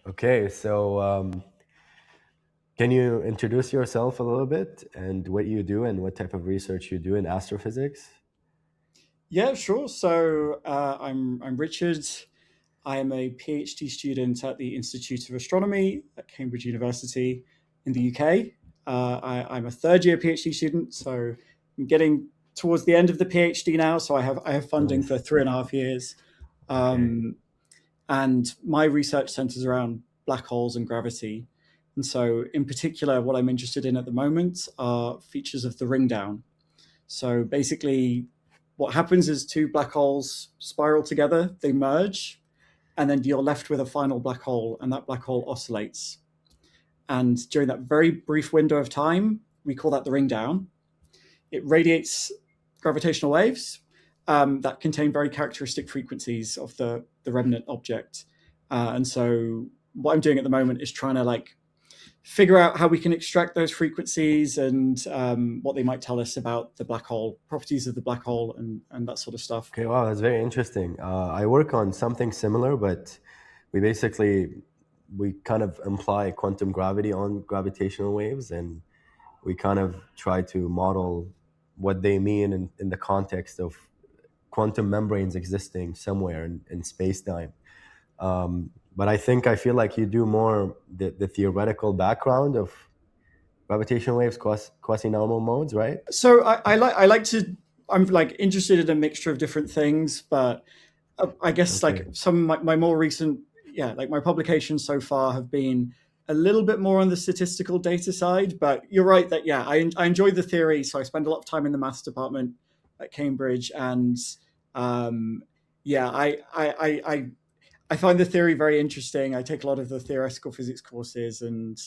Okay, so can you introduce yourself a little bit and what you do and what type of research you do in astrophysics? Yeah, sure. So I'm Richard. I am a PhD student at the Institute of Astronomy at Cambridge University in the UK. I'm a third year PhD student, so I'm getting towards the end of the PhD now. So I have funding for Nice. 3.5 years, Okay. um, and my research centers around black holes and gravity. And so, in particular, what I'm interested in at the moment are features of the ring down. So basically, what happens is two black holes spiral together, they merge, and then you're left with a final black hole, and that black hole oscillates. And during that very brief window of time, we call that the ring down. It radiates gravitational waves that contain very characteristic frequencies of the remnant object. And so, what I'm doing at the moment is trying to figure out how we can extract those frequencies and what they might tell us about the black hole, properties of the black hole, and that sort of stuff. Okay, wow, that's very interesting. I work on something similar, but we basically we kind of imply quantum gravity on gravitational waves, and we kind of try to model what they mean in the context of quantum membranes existing somewhere in space-time. But I feel like you do more the theoretical background of gravitational waves, quasi-normal modes, right? So I like to I'm interested in a mixture of different things, but I guess Okay. some of my more recent my publications so far have been a little bit more on the statistical data side. But you're right that I enjoy the theory, so I spend a lot of time in the maths department at Cambridge, and um, yeah, I find the theory very interesting. I take a lot of the theoretical physics courses, and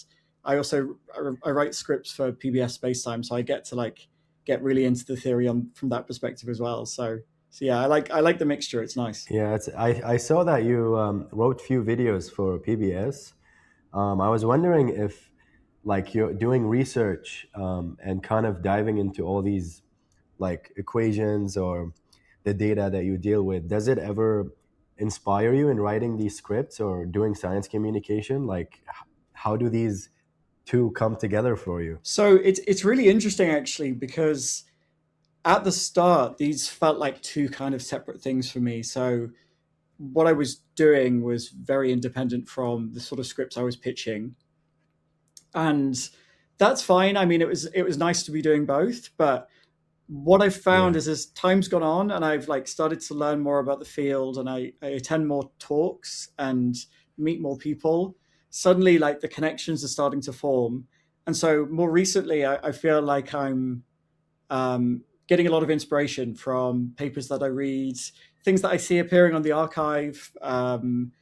I write scripts for PBS Spacetime, so I get to get really into the theory from that perspective as well. So yeah, I like the mixture. It's nice. Yeah, I saw that you wrote few videos for PBS. I was wondering if, like, you're doing research and kind of diving into all these like equations or the data that you deal with, does it ever inspire you in writing these scripts or doing science communication? Like, how do these two come together for you? So it's really interesting actually because at the start these felt like two kind of separate things for me. So what I was doing was very independent from the sort of scripts I was pitching, and that's fine. I mean, it was nice to be doing both, but what I've found Yeah. is as time's gone on and I've started to learn more about the field and I attend more talks and meet more people, suddenly the connections are starting to form. And so more recently, I feel like I'm getting a lot of inspiration from papers that I read, things that I see appearing on the archive, and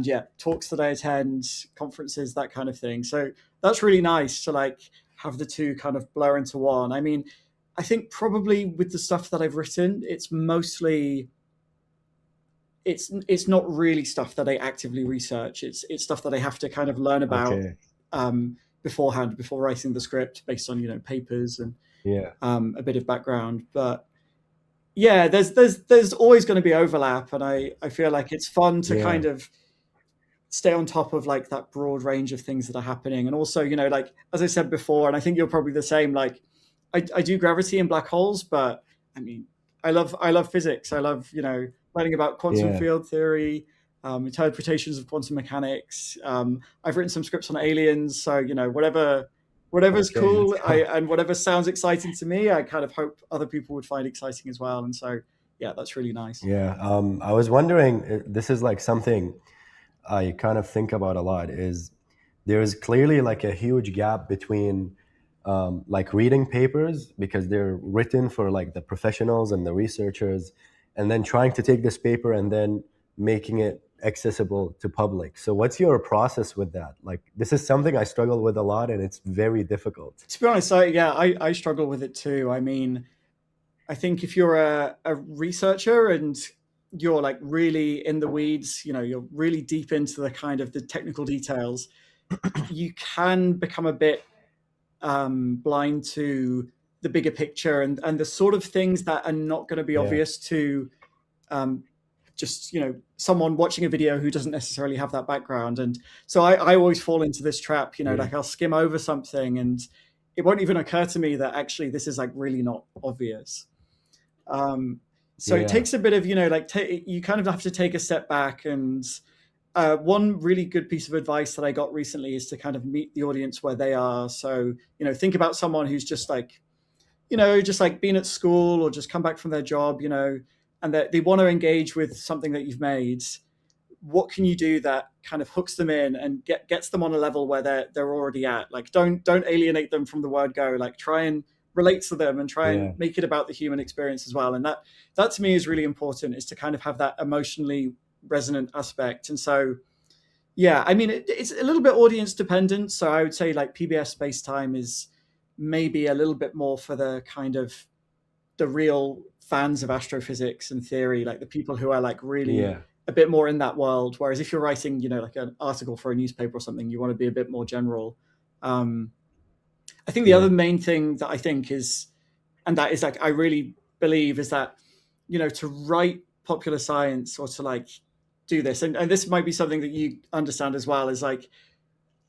yeah, talks that I attend, conferences, that kind of thing. So that's really nice to have the two kind of blur into one. I mean, I think probably with the stuff that I've written, it's not really stuff that I actively research. It's stuff that I have to kind of learn about Okay. beforehand before writing the script based on papers and Yeah. a bit of background. But yeah, there's always going to be overlap, and I feel like it's fun to Yeah. kind of stay on top of that broad range of things that are happening. And also, as I said before, and I think you're probably the same, I do gravity and black holes, but I mean, I love physics. I love learning about quantum Yeah. field theory, interpretations of quantum mechanics. I've written some scripts on aliens, so whatever's Okay. cool, and whatever sounds exciting to me, I kind of hope other people would find exciting as well. And so yeah, that's really nice. Yeah. I was wondering, this is like something I kind of think about a lot is there's clearly like a huge gap between like reading papers because they're written for like the professionals and the researchers, and then trying to take this paper and then making it accessible to public. So what's your process with that? Like, this is something I struggle with a lot and it's very difficult. To be honest, I struggle with it too. I mean, I think if you're a researcher and you're really in the weeds, you're really deep into the kind of the technical details, you can become a bit blind to the bigger picture and the sort of things that are not going to be Yeah. obvious um, just someone watching a video who doesn't necessarily have that background. And so I always fall into this trap, Yeah. like I'll skim over something and it won't even occur to me that actually this is like really not obvious. So it Yeah. takes a bit of you kind of have to take a step back. And one really good piece of advice that I got recently is to kind of meet the audience where they are. So think about someone who's just like just like been at school or just come back from their job, and that they want to engage with something that you've made. What can you do that kind of hooks them in and gets them on a level where they're already at? Like, don't alienate them from the word go. Like, try and relate to them and try and Yeah. make it about the human experience as well. And that to me is really important, is to kind of have that emotionally resonant aspect. And so, yeah, I mean, it's a little bit audience dependent. So I would say like PBS Space Time is maybe a little bit more for the kind of the real fans of astrophysics and theory, like the people who are like really Yeah. a bit more in that world. Whereas if you're writing, like an article for a newspaper or something, you want to be a bit more general. I think the Yeah. other main thing that I think is, and that is like I really believe, is that to write popular science or to like do this, and this might be something that you understand as well, is like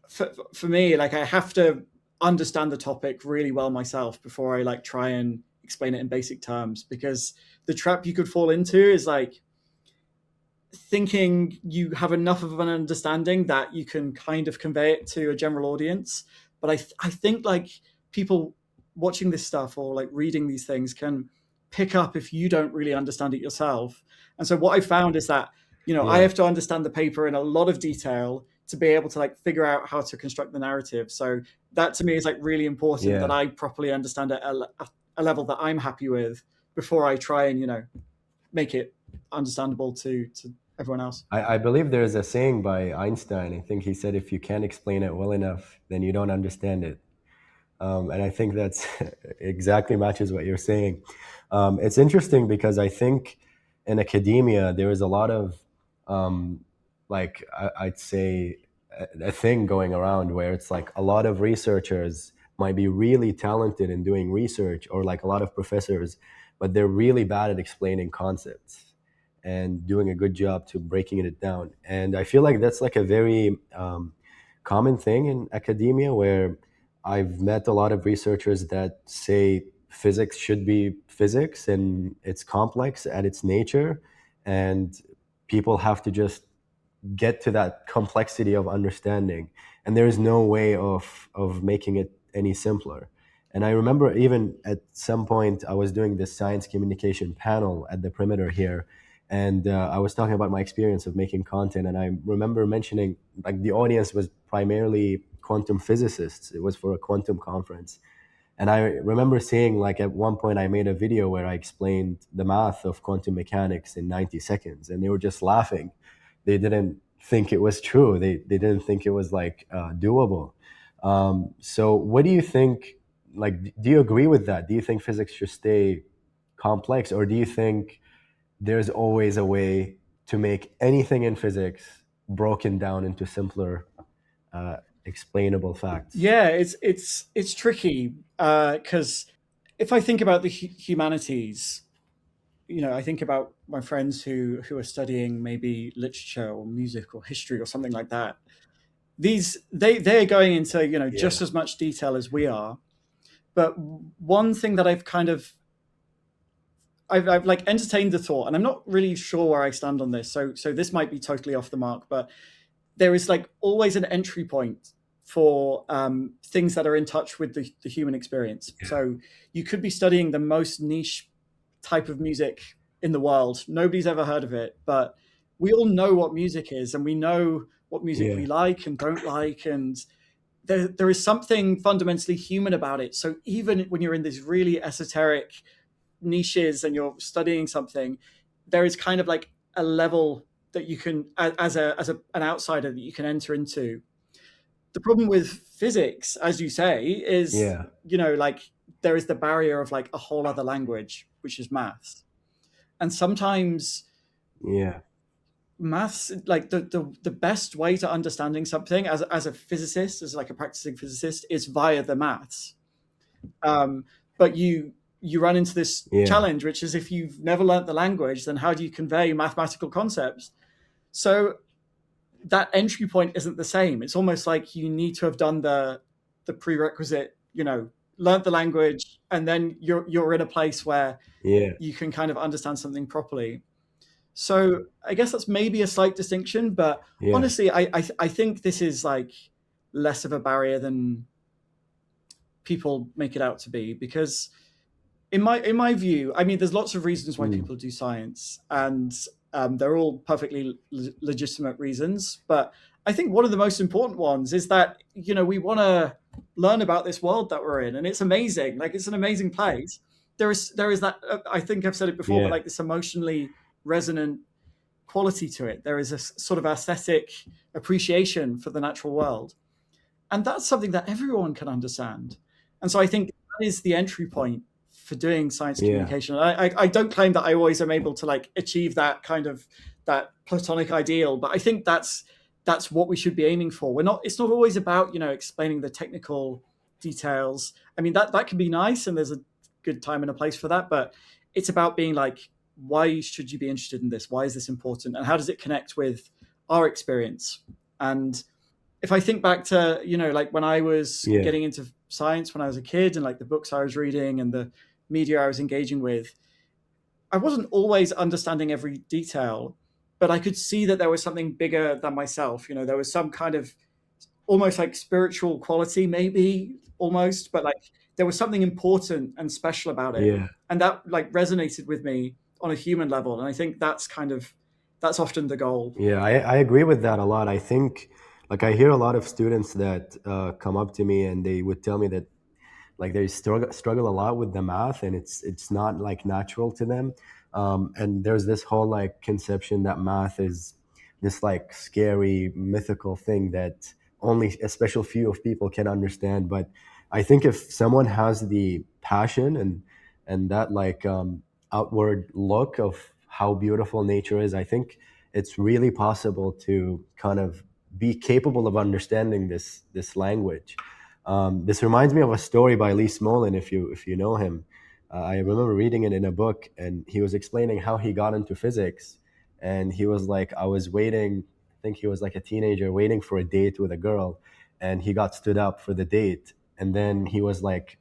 for me, like I have to understand the topic really well myself before I like try and explain it in basic terms, because the trap you could fall into is like thinking you have enough of an understanding that you can kind of convey it to a general audience. But I think like people watching this stuff or like reading these things can pick up if you don't really understand it yourself. And so what I found is that I Yeah. have to understand the paper in a lot of detail to be able to like figure out how to construct the narrative. So that to me is like really important, that Yeah. I properly understand it at a level that I'm happy with before I try and make it understandable to everyone else. I believe there's a saying by Einstein. I think he said, if you can't explain it well enough, then you don't understand it. And I think that's exactly matches what you're saying. It's interesting because I think in academia, there is a lot of, like, I'd say, a thing going around where it's like a lot of researchers might be really talented in doing research, or like a lot of professors, but they're really bad at explaining concepts and doing a good job to breaking it down. And I feel like that's like a very common thing in academia, where I've met a lot of researchers that say physics should be physics and it's complex at its nature, and people have to just get to that complexity of understanding, and there is no way of making it any simpler. And I remember even at some point I was doing this science communication panel at the perimeter here, and I was talking about my experience of making content, and I remember mentioning, like, the audience was primarily quantum physicists. It was for a quantum conference, and I remember seeing, like, at one point I made a video where I explained the math of quantum mechanics in 90 seconds, and they were just laughing. They didn't think it was true. They didn't think it was like doable. So what do you think? Like, do you agree with that? Do you think physics should stay complex, or do you think there's always a way to make anything in physics broken down into simpler, explainable facts? Yeah, it's tricky because if I think about the humanities, I think about my friends who are studying maybe literature or music or history or something like that. They're going into Yeah. just as much detail as we are. But one thing that I've like entertained the thought, and I'm not really sure where I stand on this. So this might be totally off the mark, but there is like always an entry point for things that are in touch with the human experience. So you could be studying the most niche type of music in the world. Nobody's ever heard of it, but we all know what music is, and we know what music Yeah. we like and don't like, and there is something fundamentally human about it. So even when you're in these really esoteric niches and you're studying something, there is kind of like a level that you can, an outsider, that you can enter into. The problem with physics, as you say, is Yeah. like there is the barrier of like a whole other language, which is maths. And sometimes Yeah. maths, like the best way to understanding something as a physicist, as like a practicing physicist, is via the maths. But you run into this Yeah. challenge, which is if you've never learnt the language, then how do you convey mathematical concepts? So that entry point isn't the same. It's almost like you need to have done the prerequisite, learnt the language, and then you're in a place where Yeah. you can kind of understand something properly. So I guess that's maybe a slight distinction, but Yeah. honestly, I think this is like less of a barrier than people make it out to be, because in my view, I mean, there's lots of reasons why Mm. people do science, and they're all perfectly legitimate reasons. But I think one of the most important ones is that we want to learn about this world that we're in, and it's amazing. Like, it's an amazing place. There is that. I think I've said it before, but Yeah. like this emotionally resonant quality to it. There is a sort of aesthetic appreciation for the natural world, and that's something that everyone can understand. And so I think that is the entry point for doing science Yeah. communication. I don't claim that I always am able to like achieve that kind of that platonic ideal, but I think that's what we should be aiming for. We're not. It's not always about explaining the technical details. I mean, that can be nice, and there's a good time and a place for that. But it's about being like, why should you be interested in this? Why is this important? And how does it connect with our experience? And if I think back to, like when I was Yeah. getting into science when I was a kid, and like the books I was reading and the media I was engaging with, I wasn't always understanding every detail, but I could see that there was something bigger than myself. There was some kind of almost like spiritual quality, maybe almost, but like there was something important and special about it. Yeah. And that like resonated with me on a human level. And I think that's often the goal. Yeah, I agree with that a lot. I think, like, I hear a lot of students that come up to me and they would tell me that like they struggle a lot with the math, and it's not like natural to them. And there's this whole like conception that math is this like scary mythical thing that only a special few of people can understand. But I think if someone has the passion and that like outward look of how beautiful nature is, I think it's really possible to kind of be capable of understanding this language. This reminds me of a story by Lee Smolin, if you know him. I remember reading it in a book, and he was explaining how he got into physics. And he was like, I was waiting. I think he was like a teenager waiting for a date with a girl, and he got stood up for the date. And then he was like,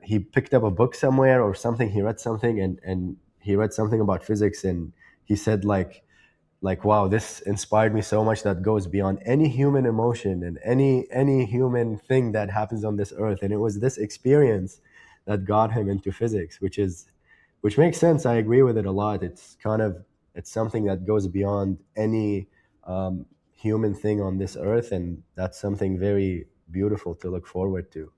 he picked up a book somewhere or something. He read something, and he read something about physics, and he said like wow, this inspired me so much that goes beyond any human emotion and any human thing that happens on this earth. And it was this experience that got him into physics, which makes sense. I agree with it a lot. It's something that goes beyond any human thing on this earth, and that's something very beautiful to look forward to.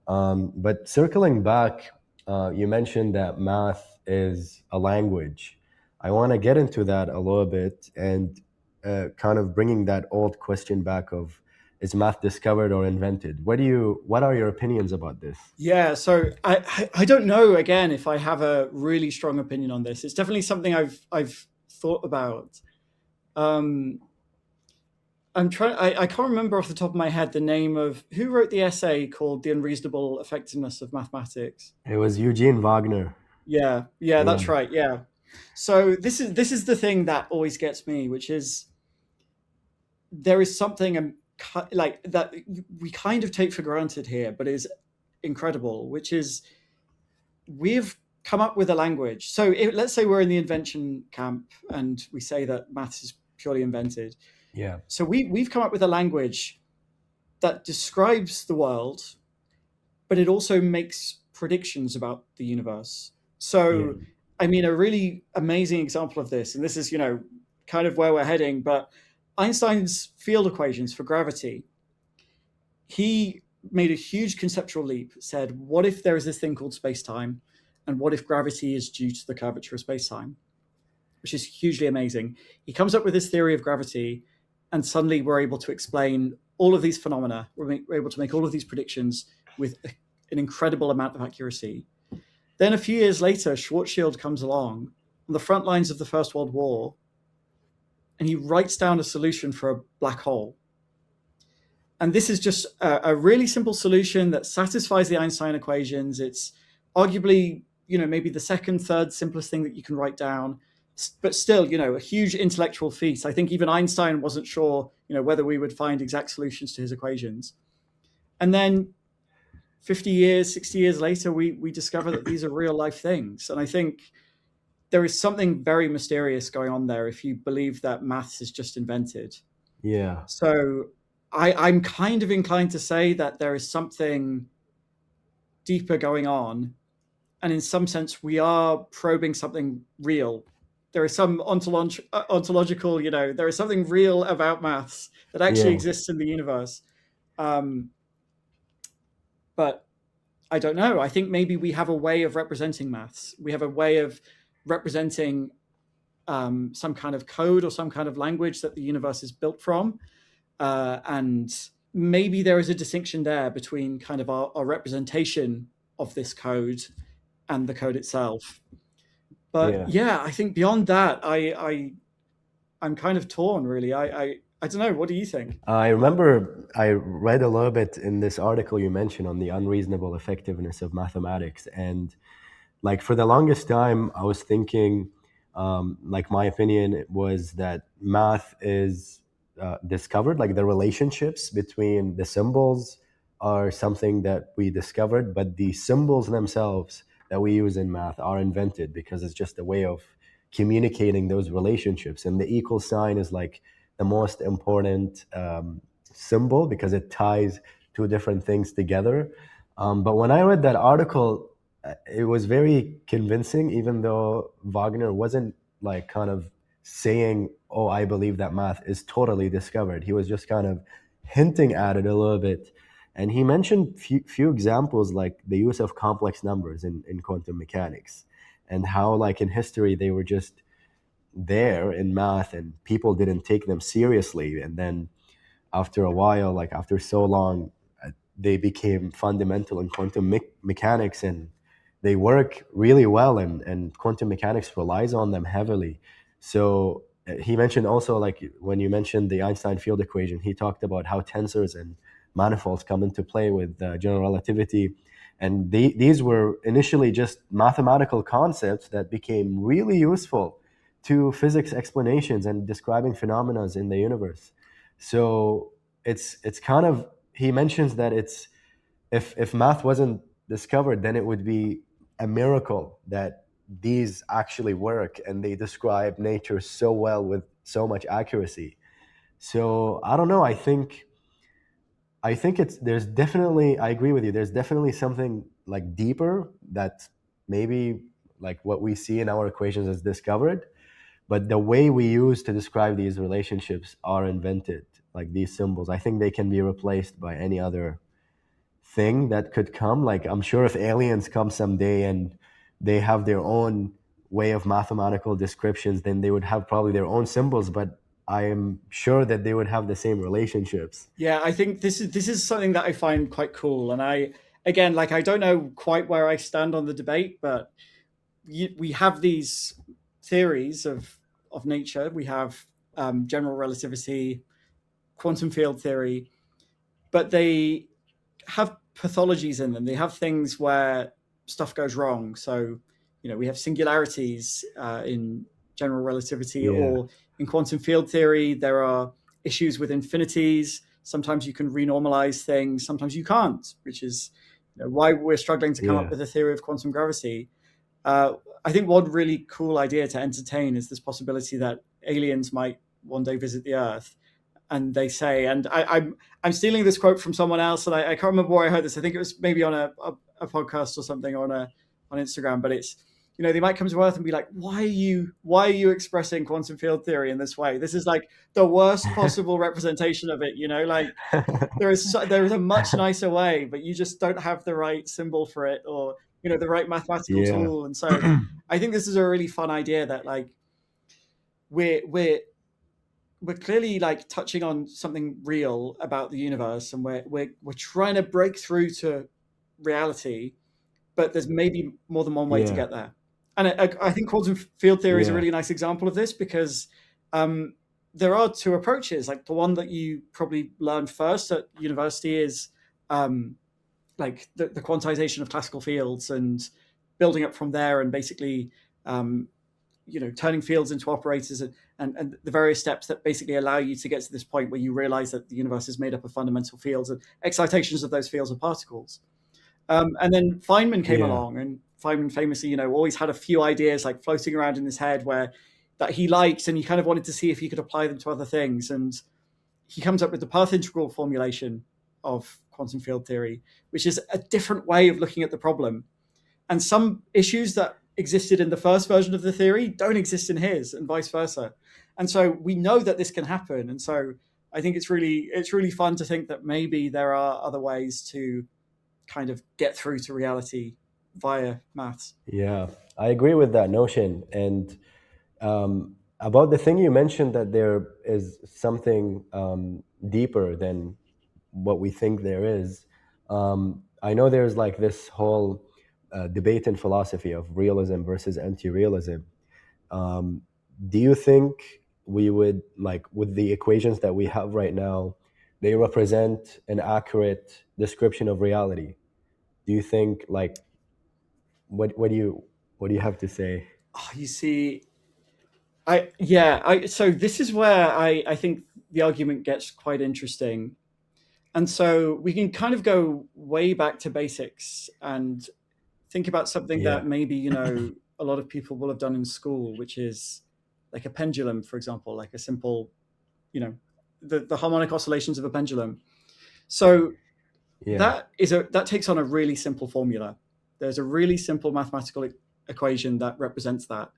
But circling back, you mentioned that math is a language. I want to get into that a little bit and kind of bringing that old question back of, is math discovered or invented? What are your opinions about this? Yeah, so I don't know again if I have a really strong opinion on this. It's definitely something I've thought about. Um, I can't remember off the top of my head the name of who wrote the essay called "The Unreasonable Effectiveness of Mathematics." It was Eugene Wagner. Yeah, Yeah, that's right. Yeah. So this is the thing that always gets me, which is there is something like that we kind of take for granted here, but is incredible, which is we've come up with a language. So let's say we're in the invention camp and we say that maths is purely invented. yeah, So we've come up with a language that describes the world, but it also makes predictions about the universe. yeah, So, I mean, a really amazing example of this, and this is, kind of where we're heading, but Einstein's field equations for gravity, he made a huge conceptual leap, said, what if there is this thing called space time? And what if gravity is due to the curvature of space time? Which is hugely amazing. He comes up with this theory of gravity, and suddenly we're able to explain all of these phenomena. We're able to make all of these predictions with an incredible amount of accuracy. Then a few years later, Schwarzschild comes along on the front lines of the First World War, and he writes down a solution for a black hole. And this is just a really simple solution that satisfies the Einstein equations. It's arguably maybe the second, third simplest thing that you can write down, but still, a huge intellectual feat. I think even Einstein wasn't sure, whether we would find exact solutions to his equations. And then 50 years, 60 years later, we discover that these are real life things. And I think there is something very mysterious going on there if you believe that maths is just invented. Yeah. So I'm kind of inclined to say that there is something deeper going on. And in some sense, we are probing something real. There is some ontological, there is something real about maths that actually Yeah. exists in the universe. Um, but I don't know. I think maybe we have a way of representing maths. We have a way of representing some kind of code or some kind of language that the universe is built from. And maybe there is a distinction there between kind of our representation of this code and the code itself. But Yeah. yeah, I think beyond that, I'm kind of torn, really. I don't know. What do you think? I remember I read a little bit in this article you mentioned on the unreasonable effectiveness of mathematics. And like for the longest time, I was thinking, like my opinion was that math is discovered, like the relationships between the symbols are something that we discovered, but the symbols themselves that we use in math are invented because it's just a way of communicating those relationships. And the equal sign is like the most important symbol because it ties two different things together. But when I read that article, it was very convincing, even though Wagner wasn't like kind of saying, "Oh, I believe that math is totally discovered." He was just kind of hinting at it a little bit, and he mentioned few examples like the use of complex numbers in quantum mechanics, and how like in history they were just there in math and people didn't take them seriously, and then after a while, like after so long, they became fundamental in quantum mechanics and they work really well, and quantum mechanics relies on them heavily. So he mentioned also, like when you mentioned the Einstein field equation, he talked about how tensors and manifolds come into play with general relativity. And these were initially just mathematical concepts that became really useful to physics explanations and describing phenomena in the universe. So it's kind of, he mentions that it's, if math wasn't discovered, then it would be a miracle that these actually work and they describe nature so well with so much accuracy. So I don't know. I think it's, there's definitely, I agree with you. There's definitely something like deeper that maybe like what we see in our equations is discovered, but the way we use to describe these relationships are invented. Like these symbols, I think they can be replaced by any other thing that could come. Like I'm sure if aliens come someday and they have their own way of mathematical descriptions, then they would have probably their own symbols, but I am sure that they would have the same relationships. Yeah, I think this is something that I find quite cool. And I, again, like I don't know quite where I stand on the debate, but we have these theories of nature. We have general relativity, quantum field theory, but they have pathologies in them. They have things where stuff goes wrong. So, we have singularities in general relativity, Yeah. or in quantum field theory, there are issues with infinities. Sometimes you can renormalize things, sometimes you can't, which is why we're struggling to come up Yeah. with a theory of quantum gravity. I think one really cool idea to entertain is this possibility that aliens might one day visit the Earth. And they say, and I'm stealing this quote from someone else, and I can't remember where I heard this. I think it was maybe on a podcast or something, or on Instagram. But it's, they might come to Earth and be like, why are you expressing quantum field theory in this way? This is like the worst possible representation of it. Like there is a much nicer way, but you just don't have the right symbol for it, or the right mathematical Yeah. tool. And so I think this is a really fun idea that like we're clearly like touching on something real about the universe, and we're trying to break through to reality, but there's maybe more than one way to Yeah. get there. And I think quantum field theory is a Yeah. really nice example of this, because there are two approaches. Like the one that you probably learned first at university is like the quantization of classical fields, and building up from there and basically turning fields into operators and the various steps that basically allow you to get to this point where you realize that the universe is made up of fundamental fields and excitations of those fields are particles. And then Feynman came Yeah. along, and Feynman famously, always had a few ideas like floating around in his head that he liked, and he kind of wanted to see if he could apply them to other things. And he comes up with the path integral formulation of quantum field theory, which is a different way of looking at the problem. And some issues that existed in the first version of the theory don't exist in his, and vice versa. And so we know that this can happen. And so I think it's really fun to think that maybe there are other ways to kind of get through to reality via maths. Yeah, I agree with that notion. And about the thing you mentioned, that there is something deeper than what we think there is. I know there's like this whole debate in philosophy of realism versus anti-realism. Um, do you think we would, like, with the equations that we have right now, they represent an accurate description of reality? Do you think, like, what do you have to say? Oh, you see, so this is where I think the argument gets quite interesting. And so we can kind of go way back to basics and think about something Yeah, that maybe, a lot of people will have done in school, which is like a pendulum, for example, like a simple, the harmonic oscillations of a pendulum. So yeah, that takes on a really simple formula. There's a really simple mathematical equation that represents that,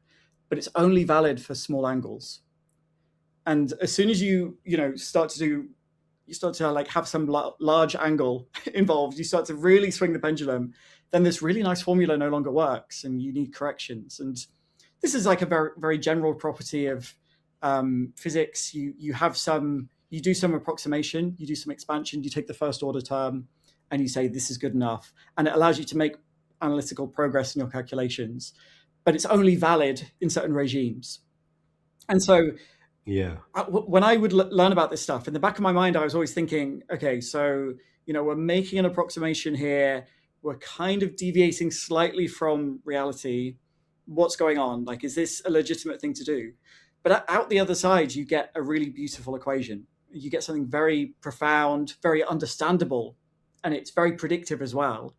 but it's only valid for small angles. And as soon as you start to like have some large angle involved, you start to really swing the pendulum, then this really nice formula no longer works and you need corrections. And this is like a very, very general property of physics. You do some approximation, you do some expansion, you take the first order term and you say this is good enough, and it allows you to make analytical progress in your calculations, but it's only valid in certain regimes. And so yeah, when I would learn about this stuff, in the back of my mind, I was always thinking, okay, so, we're making an approximation here. We're kind of deviating slightly from reality. What's going on? Like, is this a legitimate thing to do? But out the other side, you get a really beautiful equation. You get something very profound, very understandable, and it's very predictive as well.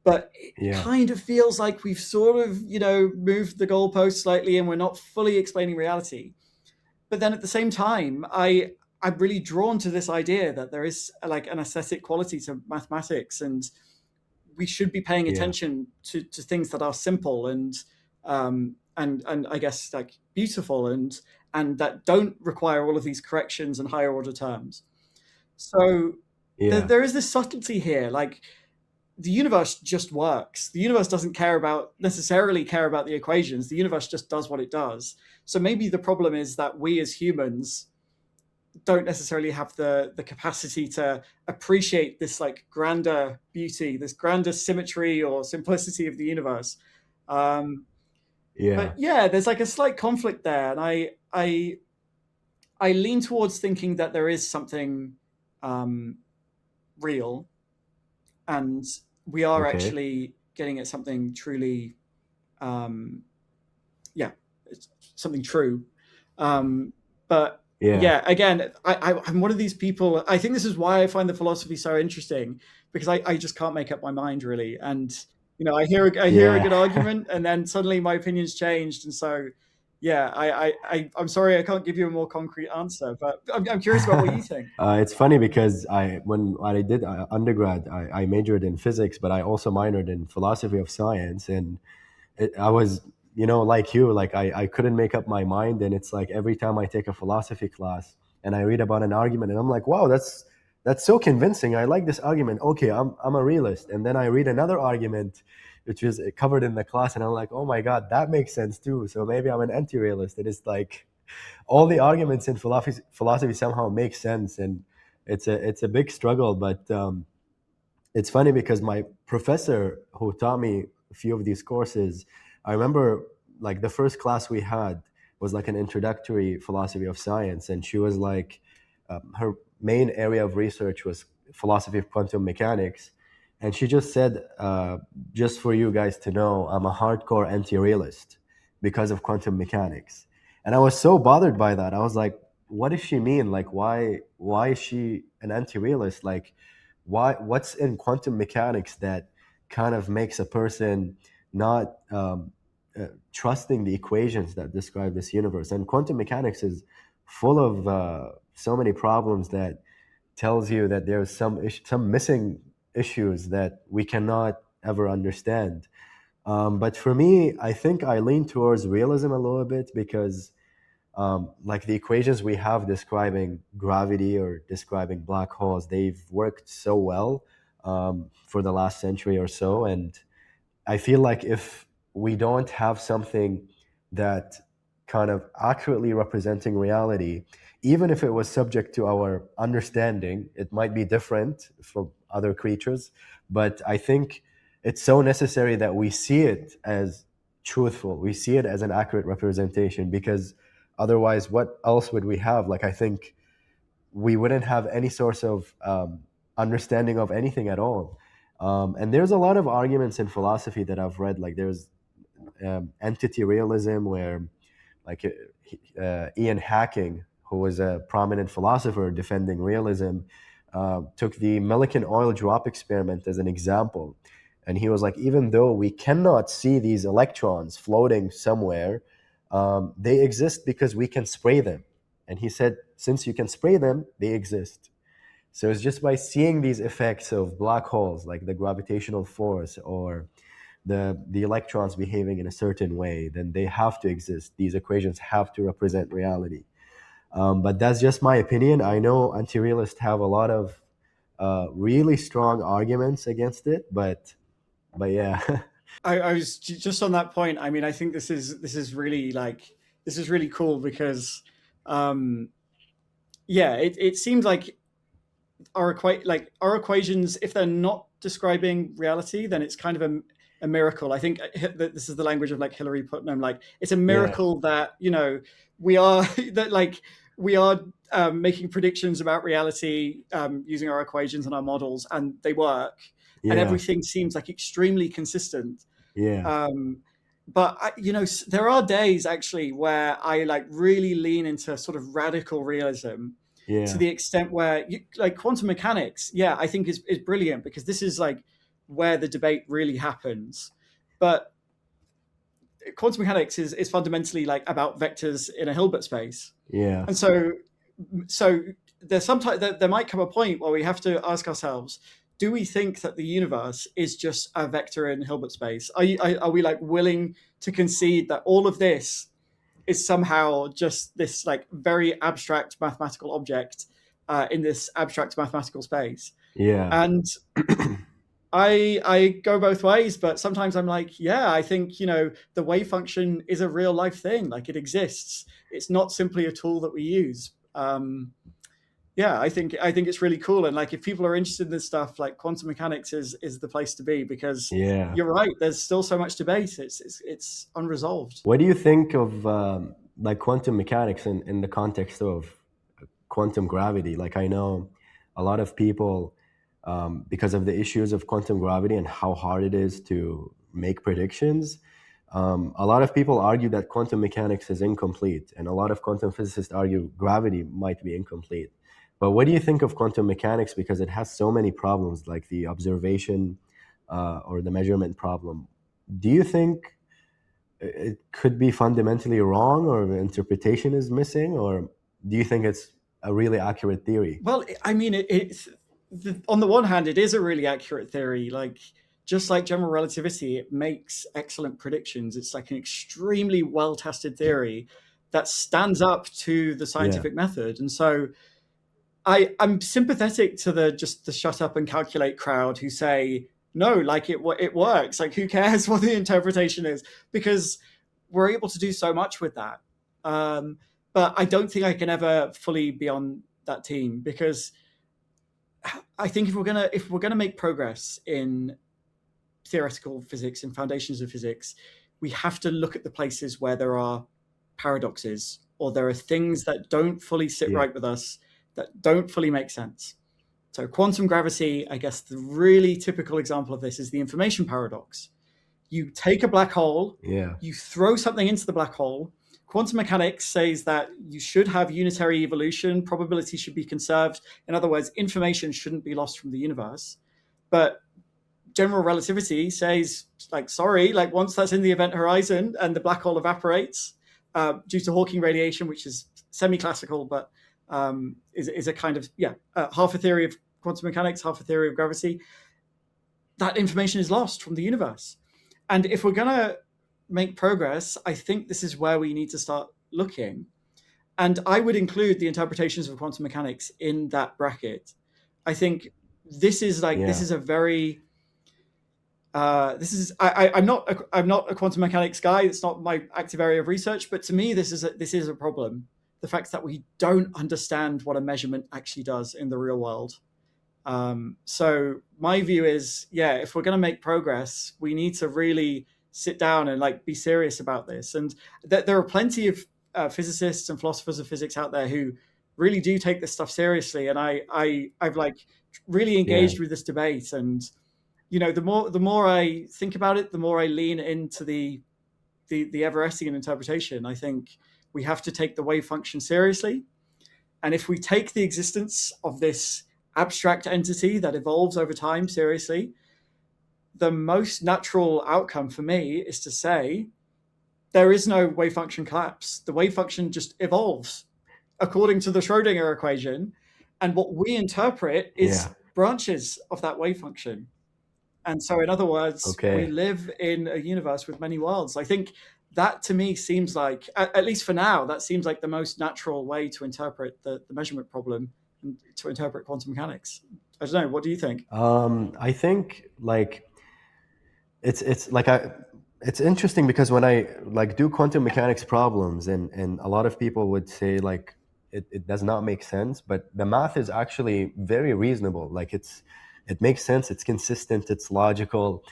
But it yeah, kind of feels like we've sort of, moved the goalpost slightly and we're not fully explaining reality. But then at the same time, I'm really drawn to this idea that there is like an aesthetic quality to mathematics, and we should be paying yeah, attention to things that are simple and I guess like beautiful and that don't require all of these corrections and higher order terms. So yeah, there is this subtlety here, like the universe just works. The universe doesn't necessarily care about the equations. The universe just does what it does. So maybe the problem is that we as humans don't necessarily have the capacity to appreciate this like grander beauty, this grander symmetry or simplicity of the universe. yeah, But yeah, there's like a slight conflict there, and I lean towards thinking that there is something real, and we are okay, actually getting at something truly, um, yeah, it's something true. But yeah. yeah, again, I'm one of these people. I think this is why I find the philosophy so interesting, because I just can't make up my mind really. And I hear a Yeah. good argument, and then suddenly my opinion's changed. And so, yeah, I'm sorry I can't give you a more concrete answer, but I'm curious about what you think. It's funny because when I did undergrad, I majored in physics, but I also minored in philosophy of science. And I was, like you, like I couldn't make up my mind. And it's like every time I take a philosophy class and I read about an argument, and I'm like, wow, that's so convincing. I like this argument. Okay, I'm a realist. And then I read another argument, which is covered in the class, and I'm like, oh my god, that makes sense too. So maybe I'm an anti-realist. It is like all the arguments in philosophy somehow make sense, and it's a big struggle. But it's funny because my professor who taught me a few of these courses, I remember like the first class we had was like an introductory philosophy of science, and she was like, her main area of research was philosophy of quantum mechanics. and she just said, just for you guys to know, I'm a hardcore anti-realist because of quantum mechanics. And I was so bothered by that. I was like, what does she mean? Like, why is she an anti-realist? Like, what's in quantum mechanics that kind of makes a person not trusting the equations that describe this universe? And quantum mechanics is full of so many problems that tells you that there's some missing issues that we cannot ever understand. But for me, I think I lean towards realism a little bit because, like the equations we have describing gravity or describing black holes, they've worked so well for the last century or so, and I feel like if we don't have something that kind of accurately representing reality, even if it was subject to our understanding, it might be different from other creatures. But I think it's so necessary that we see it as truthful. We see it as an accurate representation because otherwise, what else would we have? Like, I think we wouldn't have any source of understanding of anything at all. And there's a lot of arguments in philosophy that I've read. Like there's entity realism, where like Ian Hacking, who was a prominent philosopher defending realism, took the Millikan oil drop experiment as an example. And he was like, even though we cannot see these electrons floating somewhere, they exist because we can spray them. And he said, since you can spray them, they exist. So it's just by seeing these effects of black holes, like the gravitational force or the electrons behaving in a certain way, then they have to exist. These equations have to represent reality. But that's just my opinion. I know anti-realists have a lot of really strong arguments against it, but yeah. I was just on that point. I mean, I think this is really this is really cool because, um, yeah, it seems like our equations, if they're not describing reality, then it's kind of a miracle. I think that this is the language of like Hillary Putnam. Like it's a Yeah, miracle that we are that we are making predictions about reality using our equations and our models, and they work, and yeah, everything seems like extremely consistent. yeah, Um, but there are days actually where I like really lean into sort of radical realism to yeah, the extent where like quantum mechanics, yeah, I think is brilliant because this is like where the debate really happens. But quantum mechanics is fundamentally like about vectors in a Hilbert space, yeah, and so there's sometimes there might come a point where we have to ask ourselves, do we think that the universe is just a vector in Hilbert space? Are we like willing to concede that all of this is somehow just this like very abstract mathematical object in this abstract mathematical space? yeah, And I go both ways, but sometimes I'm like, yeah, I think the wave function is a real life thing. Like it exists. It's not simply a tool that we use. Yeah, I think it's really cool, and like if people are interested in this stuff, like quantum mechanics is the place to be because yeah. you're right. There's still so much debate. It's unresolved. What do you think of like quantum mechanics in the context of quantum gravity? Like I know a lot of people, because of the issues of quantum gravity and how hard it is to make predictions, a lot of people argue that quantum mechanics is incomplete, and a lot of quantum physicists argue gravity might be incomplete. But what do you think of quantum mechanics? Because it has so many problems, like the observation or the measurement problem. Do you think it could be fundamentally wrong, or the interpretation is missing, or do you think it's a really accurate theory? Well, I mean, on the one hand, it is a really accurate theory. Like, just like general relativity, it makes excellent predictions. It's like an extremely well tested theory that stands up to the Yeah, scientific method. And so I'm sympathetic to the shut up and calculate crowd who say, no, like it works. Like, who cares what the interpretation is? Because we're able to do so much with that. Um, but I don't think I can ever fully be on that team because I think if we're gonna make progress in theoretical physics and foundations of physics, we have to look at the places where there are paradoxes or there are things that don't fully sit yeah, right with us, that don't fully make sense. So quantum gravity, I guess the really typical example of this is the information paradox. You take a black hole, Yeah. you throw something into the black hole. Quantum mechanics says that you should have unitary evolution, probability should be conserved. In other words, information shouldn't be lost from the universe. But general relativity says, like, sorry, like once that's in the event horizon and the black hole evaporates due to Hawking radiation, which is semi-classical, but is a kind of, half a theory of quantum mechanics, half a theory of gravity, that information is lost from the universe. And if we're going to make progress, I think this is where we need to start looking. And I would include the interpretations of quantum mechanics in that bracket. I think this is a very I'm not a quantum mechanics guy. It's not my active area of research, but to me, this is a problem. The fact that we don't understand what a measurement actually does in the real world. So my view is, if we're going to make progress, we need to really sit down and like be serious about this. And there are plenty of physicists and philosophers of physics out there who really do take this stuff seriously. And I've like really engaged with this debate. And the more I think about it, the more I lean into the Everestian interpretation. I think we have to take the wave function seriously. And if we take the existence of this abstract entity that evolves over time seriously, the most natural outcome for me is to say there is no wave function collapse. The wave function just evolves according to the Schrodinger equation. And what we interpret is branches of that wave function. And so, in other words, we live in a universe with many worlds. I think that to me seems like, at least for now, that seems like the most natural way to interpret the measurement problem and to interpret quantum mechanics. I don't know. What do you think? I think like it's interesting because when I like do quantum mechanics problems, and a lot of people would say like it does not make sense, but the math is actually very reasonable. Like it makes sense, it's consistent, it's logical,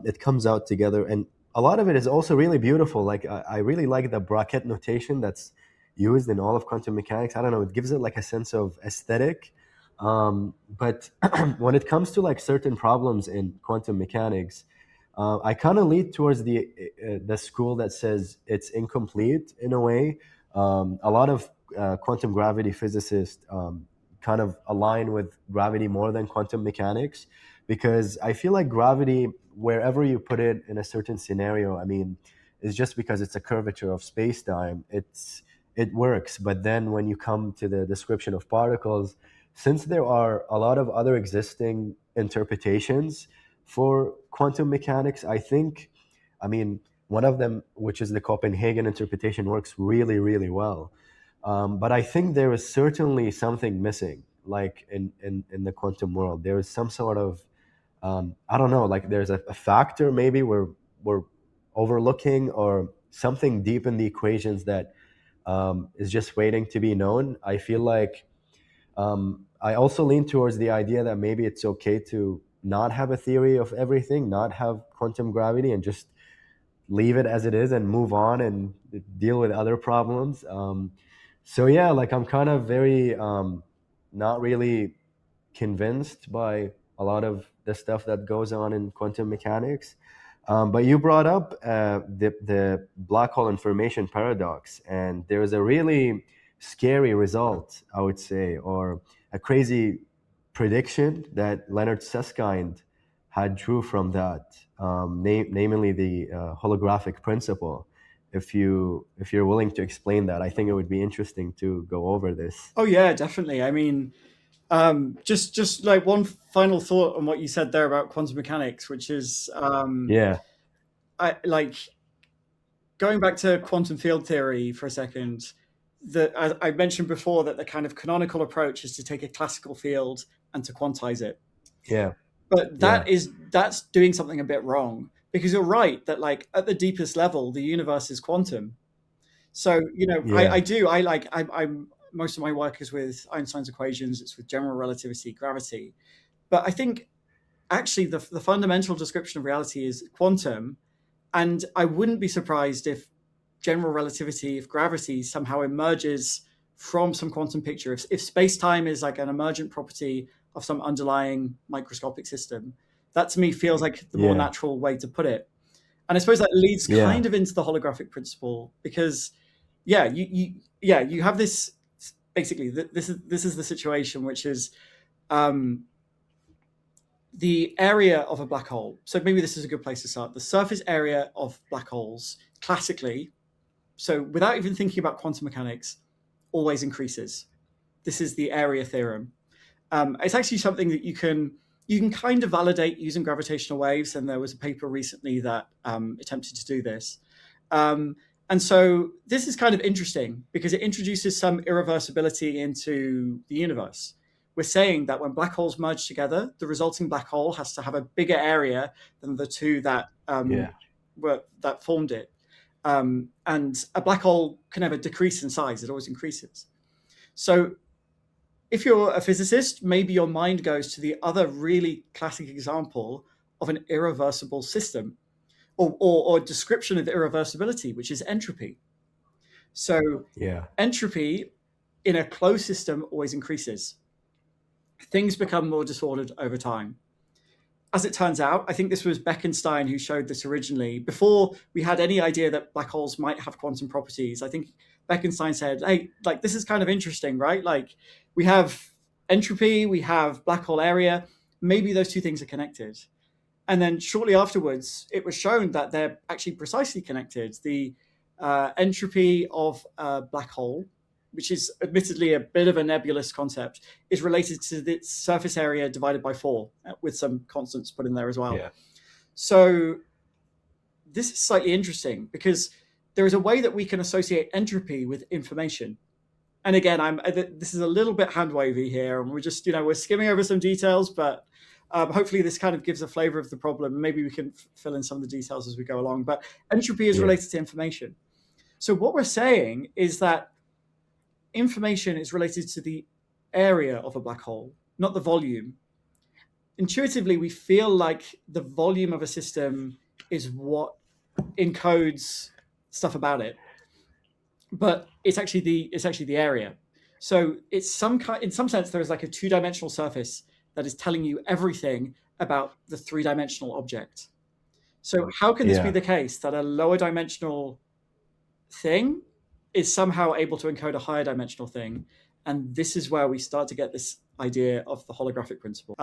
it comes out together, and a lot of it is also really beautiful. Like I really like the bracket notation that's used in all of quantum mechanics. I don't know, it gives it like a sense of aesthetic. But when it comes to like certain problems in quantum mechanics, I kind of lead towards the school that says it's incomplete in a way. A lot of quantum gravity physicists kind of align with gravity more than quantum mechanics, because I feel like gravity, wherever you put it in a certain scenario, I mean, it's just because it's a curvature of space-time, it works. But then when you come to the description of particles, since there are a lot of other existing interpretations for quantum mechanics, I think, I mean, one of them, which is the Copenhagen interpretation, works really, really well. But I think there is certainly something missing, like in the quantum world. There is some sort of, I don't know, like there's a factor maybe we're overlooking, or something deep in the equations that is just waiting to be known. I feel like I also lean towards the idea that maybe it's okay to not have a theory of everything, not have quantum gravity, and just leave it as it is and move on and deal with other problems. So yeah, like I'm kind of very not really convinced by a lot of the stuff that goes on in quantum mechanics. But you brought up the black hole information paradox, and there's a really scary result, I would say, or a crazy prediction that Leonard Susskind had drew from that, namely the holographic principle. If you're willing to explain that, I think it would be interesting to go over this. Oh yeah, definitely. I mean, just like one final thought on what you said there about quantum mechanics, which is Yeah, I like going back to quantum field theory for a second. That I mentioned before that the kind of canonical approach is to take a classical field and to quantize it. yeah, But yeah, that's doing something a bit wrong, because you're right that like at the deepest level, the universe is quantum. So yeah, I'm most of my work is with Einstein's equations. It's with general relativity, gravity. But I think actually the fundamental description of reality is quantum, and I wouldn't be surprised if general relativity, if gravity somehow emerges from some quantum picture. If space-time is like an emergent property of some underlying microscopic system. That to me feels like the more Yeah. natural way to put it. And I suppose that leads Yeah. kind of into the holographic principle because, yeah, you have this basically. This is the situation, which is um, the area of a black hole. So maybe this is a good place to start. The surface area of black holes, classically, so without even thinking about quantum mechanics, always increases. This is the area theorem. It's actually something that you can kind of validate using gravitational waves, and there was a paper recently that attempted to do this. And so this is kind of interesting because it introduces some irreversibility into the universe. We're saying that when black holes merge together, the resulting black hole has to have a bigger area than the two that Yeah. that formed it. And a black hole can never decrease in size; it always increases. So if you're a physicist, maybe your mind goes to the other really classic example of an irreversible system or description of irreversibility, which is entropy. So Yeah. entropy in a closed system always increases. Things become more disordered over time. As it turns out, I think this was Bekenstein who showed this originally. Before we had any idea that black holes might have quantum properties, I think Bekenstein said, hey, like this is kind of interesting, right? Like we have entropy, we have black hole area. Maybe those two things are connected. And then shortly afterwards, it was shown that they're actually precisely connected. The entropy of a black hole, which is admittedly a bit of a nebulous concept, is related to the surface area divided by 4, with some constants put in there as well. Yeah. So this is slightly interesting because there is a way that we can associate entropy with information. And again, this is a little bit hand wavy here, and we're just we're skimming over some details, but hopefully this kind of gives a flavor of the problem. Maybe we can fill in some of the details as we go along. But entropy is Yeah. related to information. So what we're saying is that information is related to the area of a black hole, not the volume. Intuitively, we feel like the volume of a system is what encodes stuff about it, but it's actually the area. So it's in some sense there is like a two-dimensional surface that is telling you everything about the three-dimensional object. So how can this be Yeah. the case that a lower dimensional thing is somehow able to encode a higher dimensional thing? And this is where we start to get this idea of the holographic principle.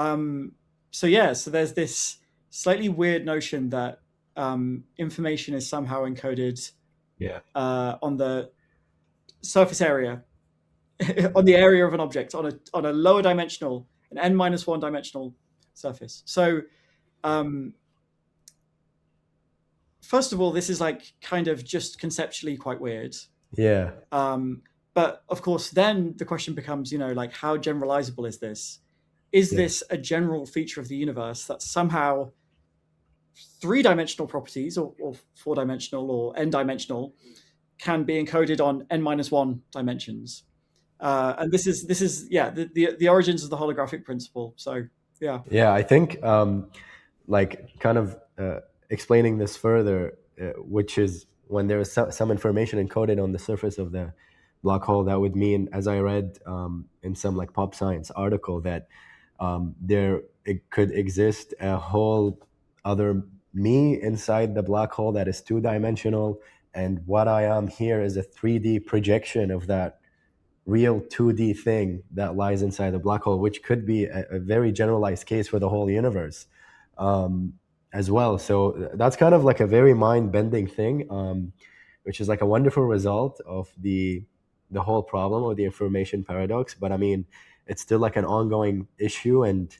So there's this slightly weird notion that information is somehow encoded Yeah. on the surface area, on the area of an object, on a lower dimensional, an n-1 dimensional surface. So first of all, this is like kind of just conceptually quite weird. Yeah. But of course, then the question becomes, like how generalizable is this? Is this a general feature of the universe that somehow three-dimensional properties or four-dimensional or n-dimensional can be encoded on n-1 dimensions? And this is the origins of the holographic principle. So yeah. Yeah. I think like kind of explaining this further, which is when there is some information encoded on the surface of the black hole, that would mean, as I read in some like pop science article, that it could exist a whole other me inside the black hole that is two-dimensional, and what I am here is a 3D projection of that real 2D thing that lies inside the black hole, which could be a very generalized case for the whole universe as well. So that's kind of like a very mind-bending thing, which is like a wonderful result of the whole problem or the information paradox. But I mean, it's still like an ongoing issue, and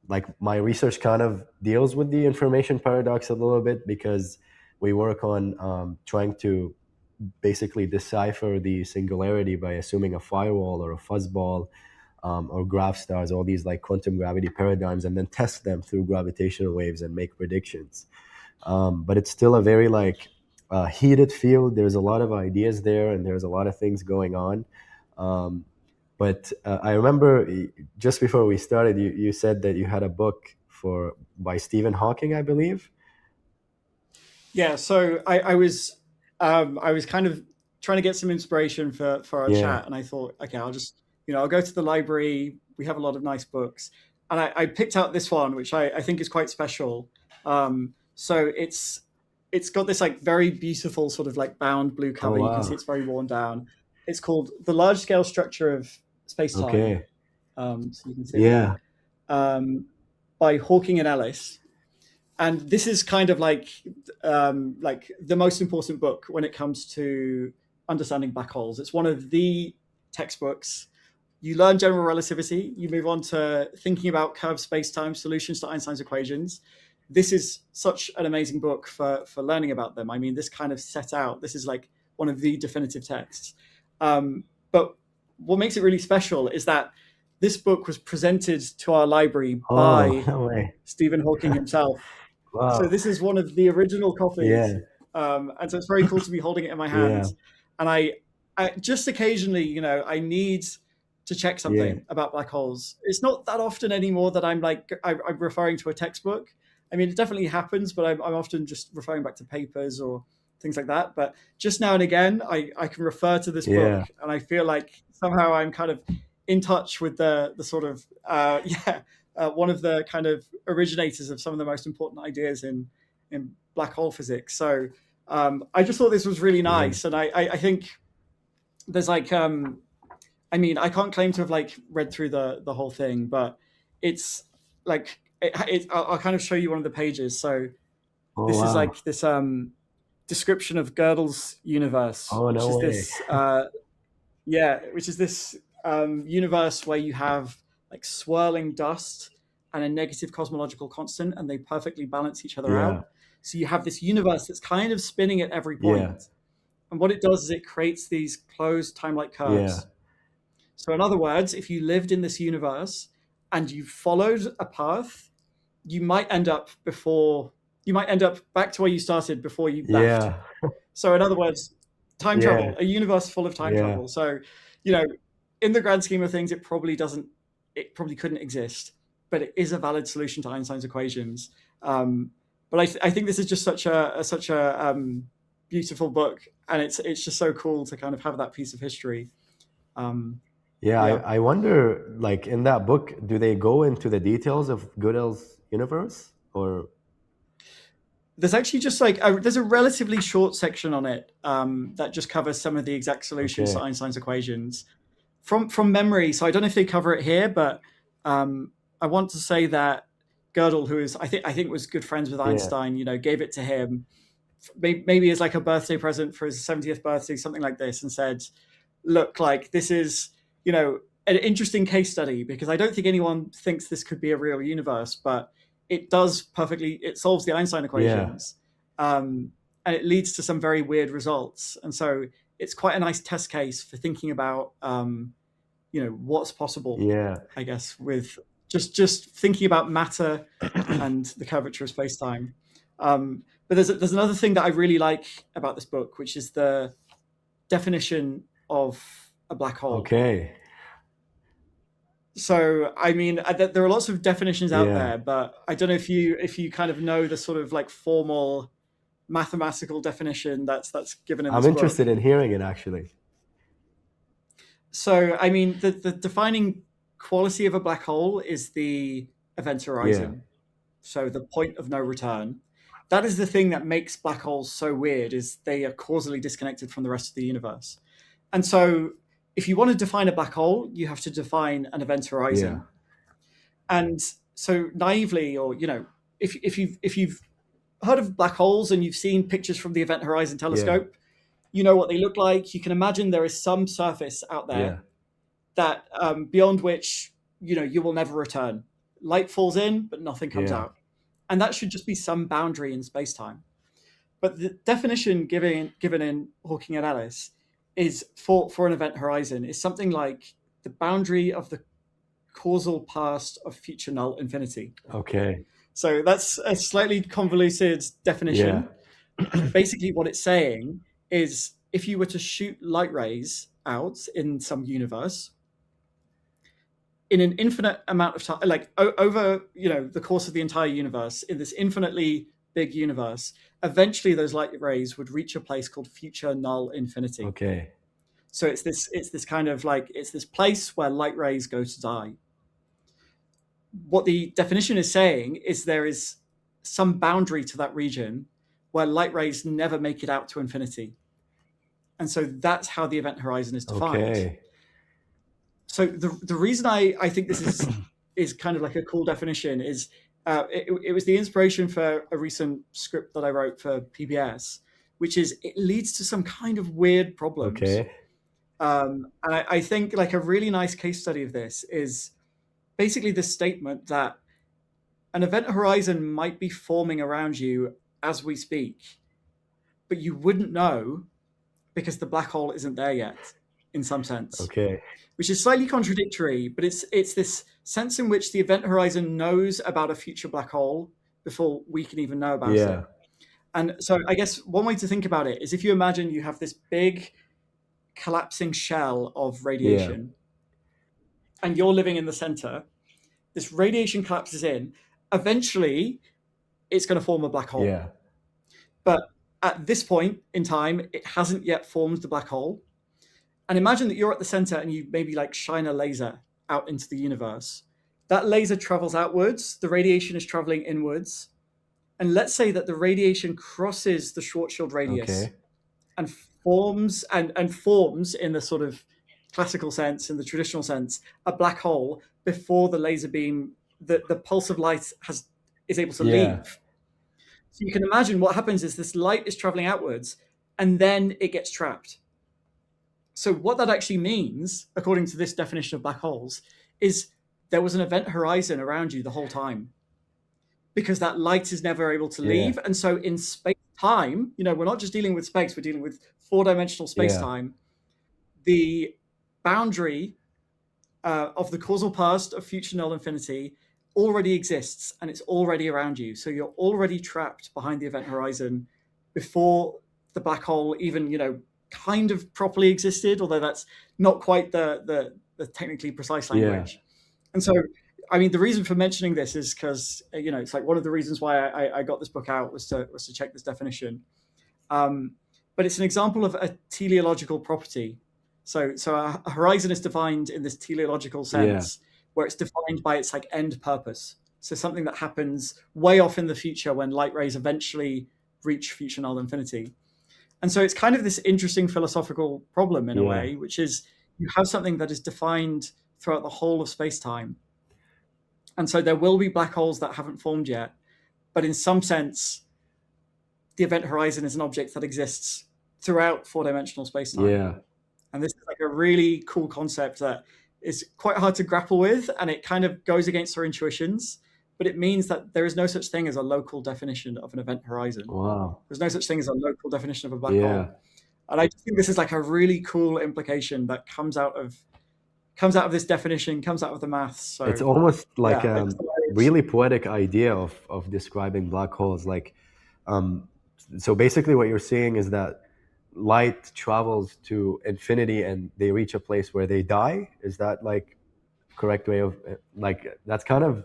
like my research kind of deals with the information paradox a little bit because we work on trying to basically decipher the singularity by assuming a firewall or a fuzzball or graph stars, all these like quantum gravity paradigms, and then test them through gravitational waves and make predictions. But it's still a very like heated field. There's a lot of ideas there, and there's a lot of things going on. But I remember just before we started, you said that you had a book by Stephen Hawking, I believe. Yeah, so I was kind of trying to get some inspiration for our Yeah. chat, and I thought, okay, I'll just I'll go to the library. we have a lot of nice books. And I picked out this one, which I think is quite special. So it's got this like very beautiful sort of like bound blue Oh cover. You can see wow. it's very worn down. It's called The Large Scale Structure of Space-Time. Okay. So you can see it Yeah. there, by Hawking and Ellis. And this is kind of like the most important book when it comes to understanding black holes. It's one of the textbooks. You learn general relativity, you move on to thinking about curved space-time, solutions to Einstein's equations. This is such an amazing book for learning about them. I mean, this kind of set out, this is like one of the definitive texts. But what makes it really special is that this book was presented to our library Oh, by no way. Stephen Hawking himself. So Wow. this is one of the original copies. Yeah. And so it's very cool to be holding it in my Yeah. hand. And I just occasionally, I need to check Yeah. something about black holes. It's not that often anymore that I'm referring to a textbook. I mean, it definitely happens, but I'm often just referring back to papers or things like that. But just now and again, I can refer to this book, Yeah. and I feel like somehow I'm kind of in touch with the sort of one of the kind of originators of some of the most important ideas in black hole physics. So I just thought this was really Yeah. nice, and I think there's like I mean, I can't claim to have like read through the whole thing, but it's like I'll kind of show you one of the pages. So Oh this is wow. like this description of Gödel's universe, Oh which no is way. this which is this universe where you have like swirling dust and a negative cosmological constant, and they perfectly balance each other Yeah. out. So you have this universe that's kind of spinning at every point. Yeah. And what it does is it creates these closed time-like curves. Yeah. So in other words, if you lived in this universe and you followed a path, you might end up back to where you started before you left. Yeah. So in other words, time Yeah. travel, a universe full of time Yeah. travel. So, in the grand scheme of things, it probably couldn't exist, but it is a valid solution to Einstein's equations. But I think this is just such a beautiful book, and it's just so cool to kind of have that piece of history. Yeah, Yeah. I wonder, like in that book, do they go into the details of Gödel's universe, or There's actually just like there's a relatively short section on it that just covers some of the exact solutions Okay. to Einstein's equations from memory. So I don't know if they cover it here, but I want to say that Gödel, who is I think was good friends with Yeah. Einstein, gave it to him maybe as like a birthday present for his 70th birthday, something like this, and said, "Look, like this is an interesting case study because I don't think anyone thinks this could be a real universe, but it does perfectly. It solves the Einstein equations, and it leads to some very weird results. And so it's quite a nice test case for thinking about, what's possible. Yeah. I guess with just thinking about matter and the curvature of space-time. But there's another thing that I really like about this book, which is the definition of a black hole. Okay. So I mean, there are lots of definitions out Yeah. there, but I don't know if you kind of know the sort of like formal mathematical definition that's given in this I'm interested in hearing it actually. So I mean, the defining quality of a black hole is the event horizon. So the point of no return. That is the thing that makes black holes so weird, is they are causally disconnected from the rest of the universe. And so if you want to define a black hole, you have to define an event horizon. Yeah. And so naively, or if you've heard of black holes and you've seen pictures from the Event Horizon Telescope, you know what they look like. You can imagine there is some surface out there that beyond which you will never return. Light falls in, but nothing comes out, and that should just be some boundary in space-time. But the definition given in Hawking and Ellis is for an event horizon is something like the boundary of the causal past of future null infinity. Okay. So that's a slightly convoluted definition. Basically what it's saying is if you were to shoot light rays out in some universe in an infinite amount of time, like over the course of the entire universe, in this infinitely big universe, eventually those light rays would reach a place called future null infinity. Okay. So it's this kind of like, it's this place where light rays go to die. what the definition is saying is there is some boundary to that region where light rays never make it out to infinity. And so that's how the event horizon is defined. Okay. So the reason I think this is kind of like a cool definition is it was the inspiration for a recent script that I wrote for PBS, which is it leads to some kind of weird problems. Okay. And I think like a really nice case study of this is basically the statement that an event horizon might be forming around you as we speak, but you wouldn't know because the black hole isn't there yet, in some sense, Okay. which is slightly contradictory. But it's this sense in which the event horizon knows about a future black hole before we can even know about it. Yeah. And so I guess one way to think about it is if you imagine you have this big collapsing shell of Yeah. radiation and you're living in the center, this radiation collapses in. Eventually, it's going to form a black hole. Yeah. But at this point in time, it hasn't yet formed the black hole. And imagine that you're at the center and you maybe like shine a laser out into the universe. That laser travels outwards, the radiation is traveling inwards. And let's say that the radiation crosses the Schwarzschild radius Okay. and forms and forms in the sort of classical sense, in the traditional sense, a black hole before the laser beam, the pulse of light is able to Yeah. leave. So you can imagine what happens is this light is traveling outwards and then it gets trapped. So what that actually means, according to this definition of black holes, is there was an event horizon around you the whole time because that light is never able to Yeah. leave. And so in space time, we're not just dealing with space, we're dealing with four-dimensional space time. The boundary of the causal past of future null infinity already exists and it's already around you. So you're already trapped behind the event horizon before the black hole even, kind of properly existed, although that's not quite the technically precise language. And so, I mean, the reason for mentioning this is because, it's like one of the reasons why I got this book out was to check this definition. But it's an example of a teleological property. So a horizon is defined in this teleological sense, where it's defined by its like end purpose. So something that happens way off in the future when light rays eventually reach future null infinity. And so it's kind of this interesting philosophical problem in a way, which is you have something that is defined throughout the whole of space-time. And so there will be black holes that haven't formed yet, but in some sense, the event horizon is an object that exists throughout four-dimensional space-time. Yeah. And this is like a really cool concept that is quite hard to grapple with, and it kind of goes against our intuitions, but it means that there is no such thing as a local definition of an event horizon. Wow. There's no such thing as a local definition of a black hole. And I just think this is like a really cool implication that comes out of this definition, comes out of the maths. So it's almost like yeah, a really poetic idea of describing black holes. Like, so basically what you're saying is that light travels to infinity and they reach a place where they die. Is that like correct way of like, that's kind of,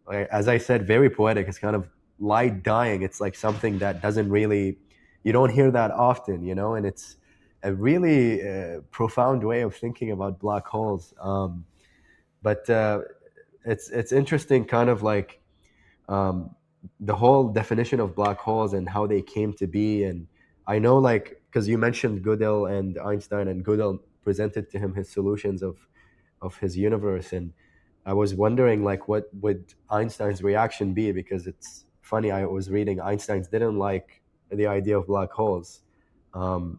as I said, very poetic. It's kind of light dying. It's like something that doesn't really, you don't hear that often, and it's a really profound way of thinking about black holes. But it's interesting, kind of like the whole definition of black holes and how they came to be. And I know, like, because you mentioned Gödel and Einstein, and Gödel presented to him his solutions of his universe, and I was wondering, like, what would Einstein's reaction be? Because it's funny, I was reading Einstein didn't like the idea of black holes.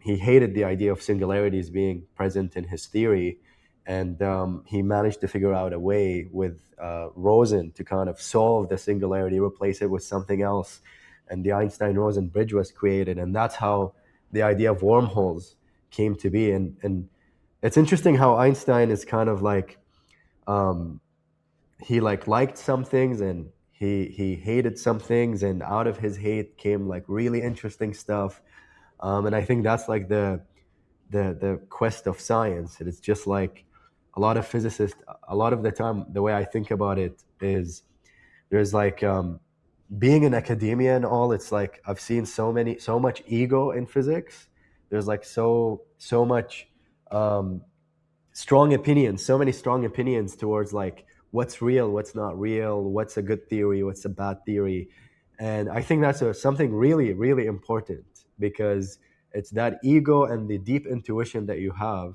He hated the idea of singularities being present in his theory, and he managed to figure out a way with Rosen to kind of solve the singularity, replace it with something else, and the Einstein-Rosen bridge was created, and that's how the idea of wormholes came to be. And it's interesting how Einstein is kind of like, he like liked some things and he hated some things, and out of his hate came like really interesting stuff. And I think that's like the quest of science. It's just like a lot of physicists, a lot of the time, the way I think about it is there's like being in academia and all, it's like I've seen so much ego in physics. There's like so much strong opinions, so many strong opinions towards like what's real, what's not real, what's a good theory, what's a bad theory. And I think that's something really, really important, because it's that ego and the deep intuition that you have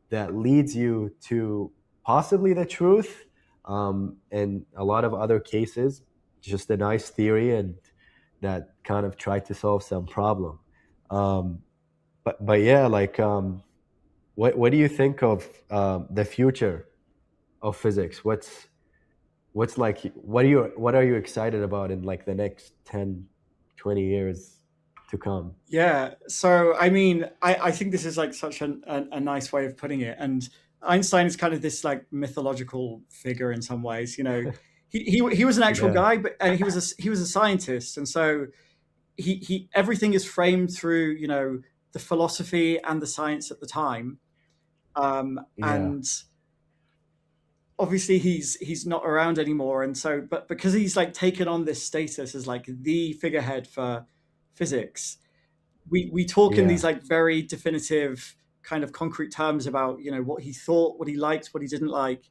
that leads you to possibly the truth. In a lot of other cases, just a nice theory and that kind of try to solve some problem. Um, but yeah, like, what do you think of the future of physics? What's like, what are you excited about in like the next 10, 20 years to come? Yeah. So, I mean, I think this is like such a nice way of putting it. And Einstein is kind of this like mythological figure in some ways. You know, he was an actual Yeah, guy, but and he was a scientist, and so he everything is framed through the philosophy and the science at the time. yeah, And obviously he's not around anymore, and so but because he's like taken on this status as like the figurehead for physics, we talk in these yeah, like very definitive kind of concrete terms about what he thought, what he liked, what he didn't like.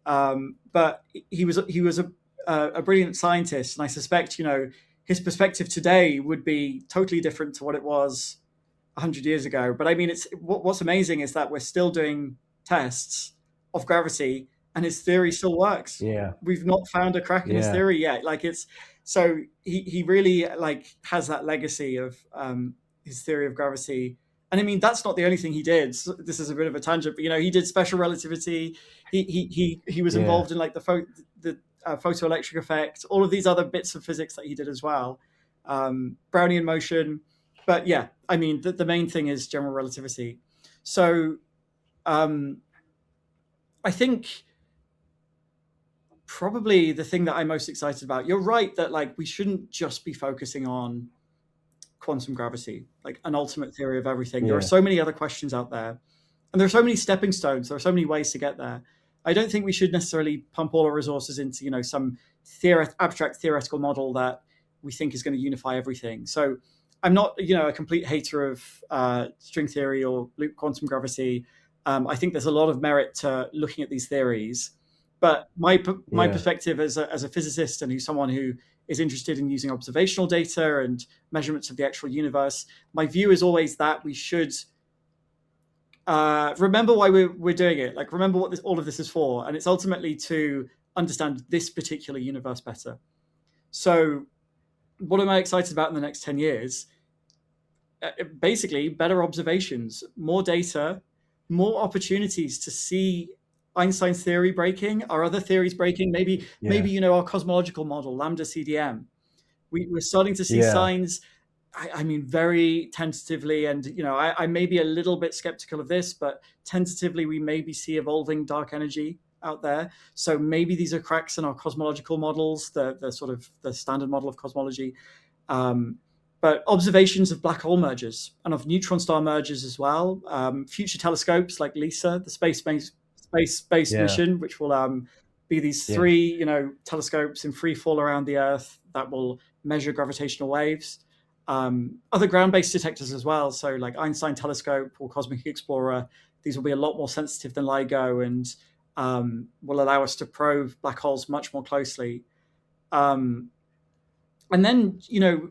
But he was a brilliant scientist, and I suspect his perspective today would be totally different to what it was 100 years ago. But I mean, what's amazing is that we're still doing tests of gravity, and his theory still works. yeah, We've not found a crack in his yeah, theory yet. Like it's so he really like has that legacy of his theory of gravity. And I mean, that's not the only thing he did. So this is a bit of a tangent, but he did special relativity. He was yeah, involved in like the photoelectric effect, all of these other bits of physics that he did as well. Brownian motion. But yeah, I mean, the main thing is general relativity. So um, I think probably the thing that I'm most excited about, you're right that like we shouldn't just be focusing on quantum gravity, like an ultimate theory of everything. There are yeah, so many other questions out there, and there are so many stepping stones. There are so many ways to get there. I don't think we should necessarily pump all our resources into some abstract theoretical model that we think is going to unify everything. So I'm not a complete hater of string theory or loop quantum gravity. I think there's a lot of merit to looking at these theories, but my yeah, perspective as a physicist and who's someone who is interested in using observational data and measurements of the actual universe, my view is always that we should remember why we're doing it. Like, remember what all of this is for, and it's ultimately to understand this particular universe better. So, what am I excited about in the next 10 years? Basically, better observations, more data, more opportunities to see Einstein's theory breaking, our other theories breaking. Maybe yeah, our cosmological model, lambda CDM. We're starting to see yeah, signs. I mean, very tentatively, and I may be a little bit skeptical of this, but tentatively, we maybe see evolving dark energy out there. So maybe these are cracks in our cosmological models, the sort of the standard model of cosmology. Um, but observations of black hole mergers and of neutron star mergers as well. Future telescopes like LISA, the space-based yeah, mission, which will be these yeah, three telescopes in free fall around the Earth that will measure gravitational waves. Other ground-based detectors as well, so like Einstein Telescope or Cosmic Explorer. These will be a lot more sensitive than LIGO and will allow us to probe black holes much more closely. Um, and then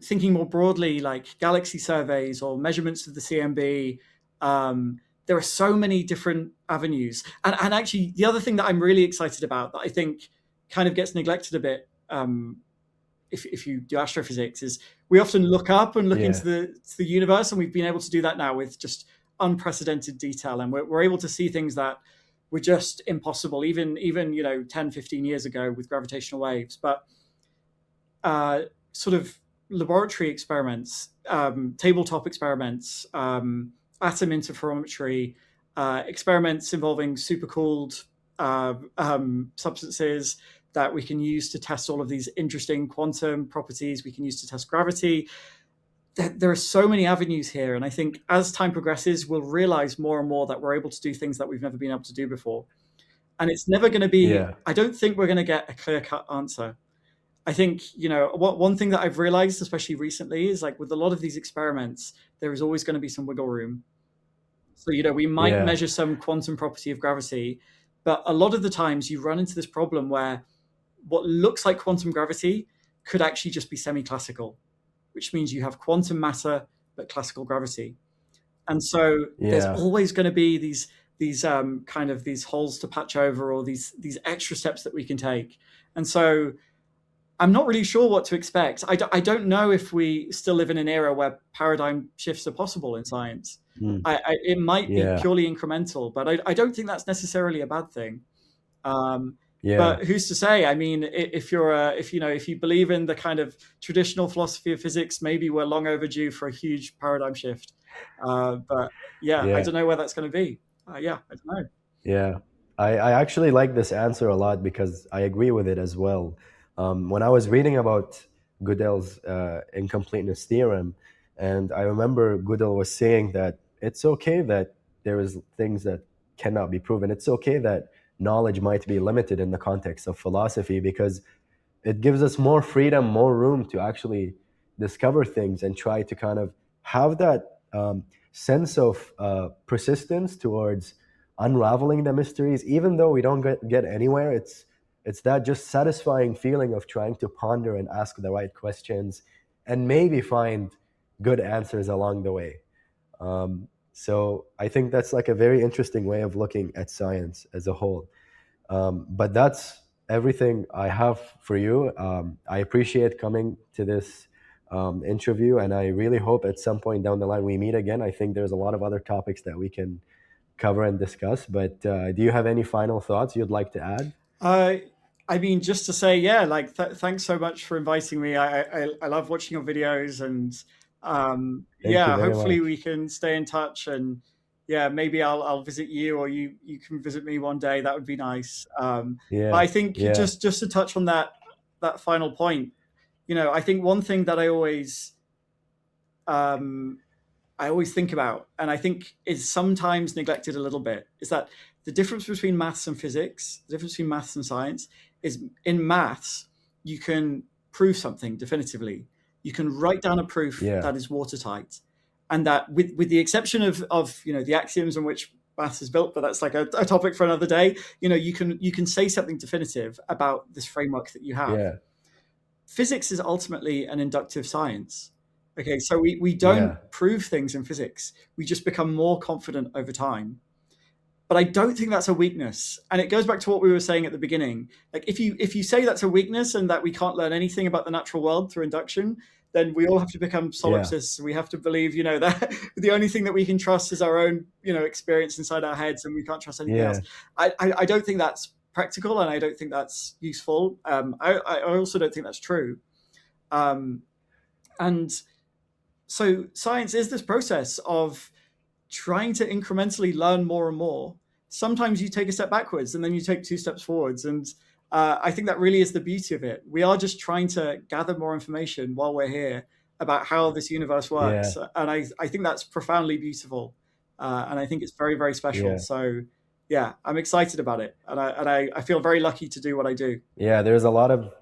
thinking more broadly, like galaxy surveys or measurements of the CMB. There are so many different avenues, and actually the other thing that I'm really excited about that I think kind of gets neglected a bit, if you do astrophysics, is we often look up and look into yeah, the universe, and we've been able to do that now with just unprecedented detail, and we're able to see things that were just impossible even 10-15 years ago with gravitational waves. But sort of laboratory experiments, tabletop experiments, atom interferometry, experiments involving supercooled substances that we can use to test all of these interesting quantum properties. We can use to test gravity. There are so many avenues here, and I think as time progresses, we'll realize more and more that we're able to do things that we've never been able to do before. And it's never going to be. yeah, I don't think we're going to get a clear-cut answer. I think, one thing that I've realized, especially recently, is like with a lot of these experiments, there is always going to be some wiggle room. So, we might yeah, measure some quantum property of gravity, But a lot of the times you run into this problem where what looks like quantum gravity could actually just be semi-classical, which means you have quantum matter but classical gravity. And so there's Yeah. always going to be these kind of these holes to patch over, or these extra steps that we can take. And so I'm not really sure what to expect. I don't know if we still live in an era where paradigm shifts are possible in science. Mm. It might be Yeah. purely incremental, but I don't think that's necessarily a bad thing. Yeah. But who's to say? I mean, if you believe in the kind of traditional philosophy of physics, maybe we're long overdue for a huge paradigm shift. But yeah, I Yeah. don't know where that's going to be. Yeah, I don't know. Yeah. I actually like this answer a lot because I agree with it as well. When I was reading about Gödel's incompleteness theorem, and I remember Gödel was saying that it's okay that there is things that cannot be proven. It's okay that knowledge might be limited in the context of philosophy because it gives us more freedom, more room to actually discover things and try to kind of have that sense of persistence towards unraveling the mysteries. Even though we don't get anywhere, it's that just satisfying feeling of trying to ponder and ask the right questions and maybe find good answers along the way. So I think that's like a very interesting way of looking at science as a whole. But that's everything I have for you. I appreciate coming to this interview, and I really hope at some point down the line we meet again. I think there's a lot of other topics that we can cover and discuss. But do you have any final thoughts you'd like to add? I mean, just to say, yeah, like thanks so much for inviting me. I love watching your videos, and Thank you yeah, very hopefully we much. can stay in touch, and yeah, maybe I'll visit you, or you can visit me one day. That would be nice. But Yeah, I think yeah, just to touch on that final point, I think one thing that um, I always think about, and I think is sometimes neglected a little bit, is that the difference between maths and physics, the difference between maths and science, is in maths, you can prove something definitively. You can write down a proof yeah, that is watertight. And that with the exception of the axioms on which maths is built, but that's like a topic for another day, you can say something definitive about this framework that you have. yeah, Physics is ultimately an inductive science. Okay, so we don't yeah, prove things in physics. We just become more confident over time. But I don't think that's a weakness. And it goes back to what we were saying at the beginning. Like if you say that's a weakness and that we can't learn anything about the natural world through induction, then we all have to become yeah, solipsists. We have to believe, that the only thing that we can trust is our own, experience inside our heads, and we can't trust anything else. yeah, I don't think that's practical, and I don't think that's useful. I also don't think that's true. Um, and so science is this process of trying to incrementally learn more and more. Sometimes you take a step backwards and then you take two steps forwards. And I think that really is the beauty of it. We are just trying to gather more information while we're here about how this universe yeah, works. And I think that's profoundly beautiful. And I think it's very, very special. yeah. So, yeah, I'm excited about it. And I feel very lucky to do what I do. Yeah, there's a lot of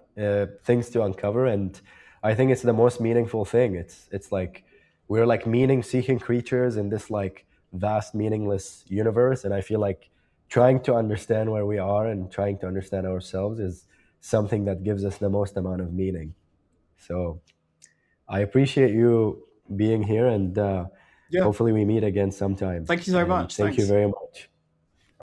things to uncover, and I think it's the most meaningful thing. It's like we're like meaning-seeking creatures in this like vast, meaningless universe, and I feel like trying to understand where we are and trying to understand ourselves is something that gives us the most amount of meaning. So I appreciate you being here, and Yeah. hopefully we meet again sometime. Thank you so And much. thank you Thanks. very much.